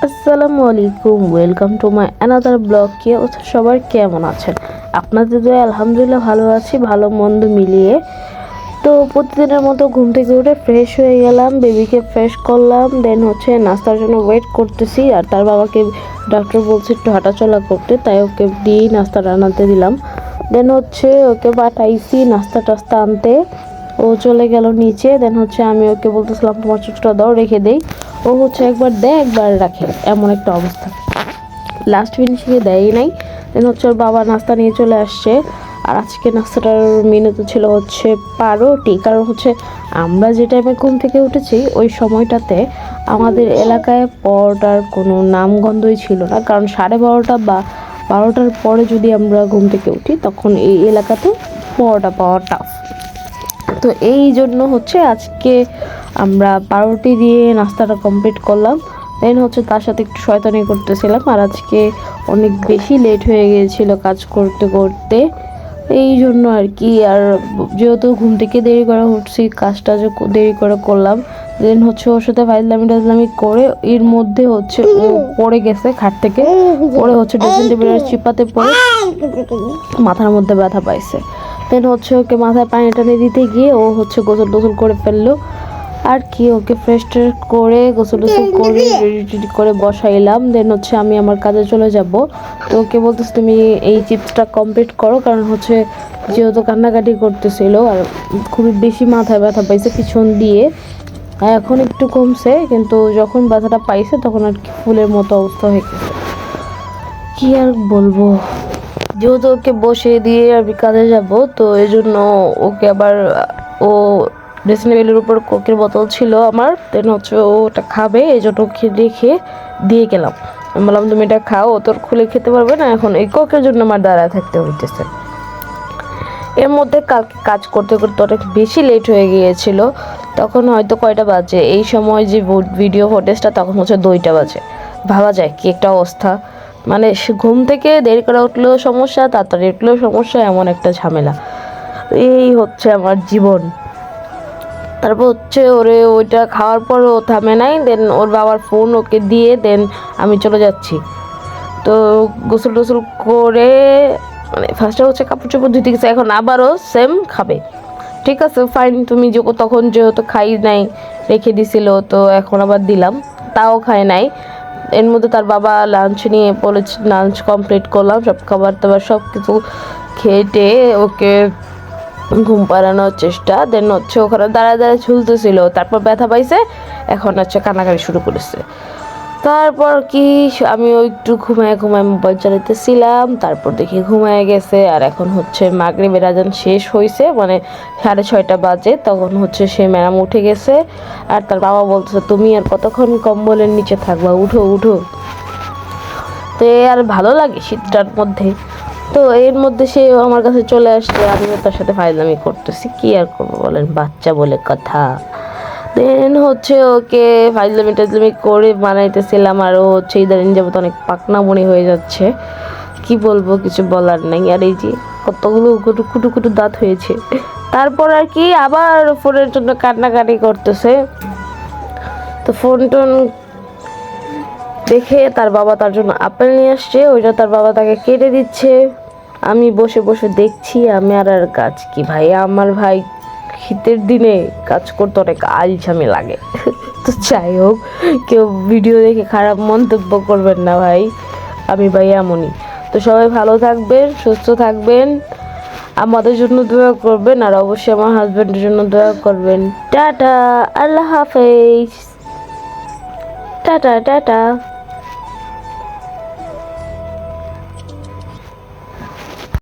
আসসালামু আলাইকুম, welcome to my another blog. সবার কেমন আছেন? আপনাদের দয়া আলহামদুলিল্লাহ ভালো আছি, ভালো মন্দ মিলিয়ে। তো প্রতিদিনের মতো ঘুম থেকে উঠে ফ্রেশ হয়ে গেলাম, বেবিকে ফ্রেশ করলাম, দেন নাস্তার জন্য ওয়েট করতেছি। আর তার বাবাকে ডক্টর বলছে একটু হাঁটাচলা করতে, তাই ওকে দিয়েই নাস্তা রান্নাতে দিলাম। দেন ওকে পাঠাইছি নাস্তা টাস্তা আনতে। ও চলে গেল নিচে। দেন আমি ওকে বলতেছিলাম তোমার চুটটা দাও, রেখে দেই। ও একবার দেয় একবার রাখে, এমন একটা অবস্থা। লাস্ট ফিনিশিংয়ে দেয়ই নাই। দেন ওর বাবা নাস্তা নিয়ে চলে আসছে। আর আজকে নাস্তাটার মেনুতে ছিল পাউরুটি। কারণ আমরা যে টাইমে ঘুম থেকে উঠেছি ওই সময়টাতে আমাদের এলাকায় পরোটার কোনো নামগন্ধই ছিল না। কারণ 12:30 বা 12টার পরে যদি আমরা ঘুম থেকে উঠি তখন এই এলাকাতে পরোটা পাওয়া টাফ। তো এই জন্য আজকে আমরা পাউরুটি দিয়ে নাস্তাটা কমপ্লিট করলাম। দেন তার সাথে একটু শয়তানি করতেছিলাম। আর আজকে অনেক বেশি লেট হয়ে গিয়েছিল কাজ করতে করতে, এই জন্য আর কি। আর যেহেতু ঘুম থেকে দেরি করে উঠছি, কাজটা দেরি করে করলাম। দেন ওর সাথে ফাইজলামি করে এর মধ্যে ও পড়ে গেছে খাট থেকে, পড়ে ড্রেসিং টেবিলের চিপাতে পড়ে মাথার মধ্যে ব্যথা পাইছে। দেন ওকে মাথায় পানি টানি দিতে গিয়ে ও গোসল টোসল করে ফেললো। আর কি ওকে ফ্রেশ করে গোসল টোসল করে রেডি করে বসাইলাম। দেন আমি আমার কাজে চলে যাব। তো ওকে বলতেছি তুমি এই চিপসটা কমপ্লিট করো, কারণ যেহেতু কান্নাকাটি করতেছিল আর খুবই বেশি মাথায় ব্যথা পাইছে পিছন দিয়ে। এখন একটু কমছে, কিন্তু যখন ব্যথাটা পাইছে তখন আর কি ফুলের মতো অবস্থা হয়ে গেছে। কি আর বলবো, যেহেতু ওকে বসে দিয়ে আমি কাজে যাব, তো এই জন্য ওকে আবার ও ড্রেসিং টেবিলের উপর কোকের বোতল ছিল আমার। দেন ওটা খাবে, এই জন্য রেখে দিয়ে গেলাম। আমি বললাম তুমি এটা খাও, ও তোর খুলে খেতে পারবে না, এখন এই কোকের জন্য আমার দাঁড়ায় থাকতে হইতেছে। এর মধ্যে কালকে কাজ করতে করতে অনেক বেশি লেট হয়ে গিয়েছিল। তখন হয়তো কয়টা বাজে, এই সময় যে ভিডিও ফুটেজটা তখন 2টা বাজে। ভাবা যায় কি একটা অবস্থা। মানে ঘুম থেকে দেরি করে উঠলেও সমস্যা, তাড়াতাড়ি উঠলেও সমস্যা, এমন একটা ঝামেলা। এই আমার জীবন। তারপর ওরে ওইটা খাওয়ার পর ও থামে নাই। দেন ওর বাবার ফোন ওকে দিয়ে দেন আমি চলে যাচ্ছি। তো গোসল টোসল করে মানে ফার্স্টে কাপড় চোপড় ধুতে গেছে, এখন আবারও সেম খাবে। ঠিক আছে ফাইন, তুমি তখন যেহেতু খাই নাই রেখে দিছিল, তো এখন আবার দিলাম, তাও খায় নাই। এর মধ্যে তার বাবা লাঞ্চ নিয়ে বলেছে, লাঞ্চ কমপ্লিট করলাম, সব খাবার দাবার সব কিছু খেটে ওকে ঘুম পাড়ানোর চেষ্টা। দেন ওখানে দাঁড়ায় দাঁড়ায় ঝুলতেছিল, তারপর ব্যথা পাইছে, এখন কান্নাকাটি শুরু করেছে। তারপর কি আমি একটু ঘুমায় মোবাইল চালাইতেছিলাম, তারপর দেখি ঘুমায় গেছে। আর এখন মাগরিবের আজান শেষ হয়েছে, মানে 6:30 বাজে। তখন সে ম্যাডাম উঠে গেছে। আর তার বাবা বলতেছে তুমি আর কতক্ষণ কম্বলের নিচে থাকবা, উঠো উঠো। তো আর ভালো লাগে শীতটার মধ্যে। তো এর মধ্যে সে আমার কাছে চলে আসছে, আমিও তার সাথে ফাইজলামি করতেছি, কি আর করবো বলেন, বাচ্চা বলে কথা। দেন ওকে ফাইজলামি করে বানাইতেছিলাম। আর ও ইদানিং যাবত অনেক পাকনামণি হয়ে যাচ্ছে, কি বলবো, কিছু বলার নেই। আর এই যে কতগুলো কুটু দাঁত হয়েছে। তারপর আর কি আবার ফোনের জন্য কান্নাকাটি করতেছে। তো ফোন টোন দেখে তার বাবা তার জন্য আপেল নিয়ে আসছে, ওইটা তার বাবা তাকে কেটে দিচ্ছে। আমি বসে বসে দেখছি। আমি আর কাজ কি ভাই, আমার ভাই শীতের দিনে কাজ করতে অনেক আলসামি লাগে। তো যাই হোক, কেউ ভিডিও দেখে খারাপ মন্তব্য করবেন না ভাই, আমি ভাই এমনই। তো সবাই ভালো থাকবেন, সুস্থ থাকবেন, আমাদের জন্য দোয়া করবেন, আর অবশ্যই আমার হাজব্যান্ডের জন্য দোয়া করবেন। টাটা, আল্লাহ হাফেজ, টাটা টাটা।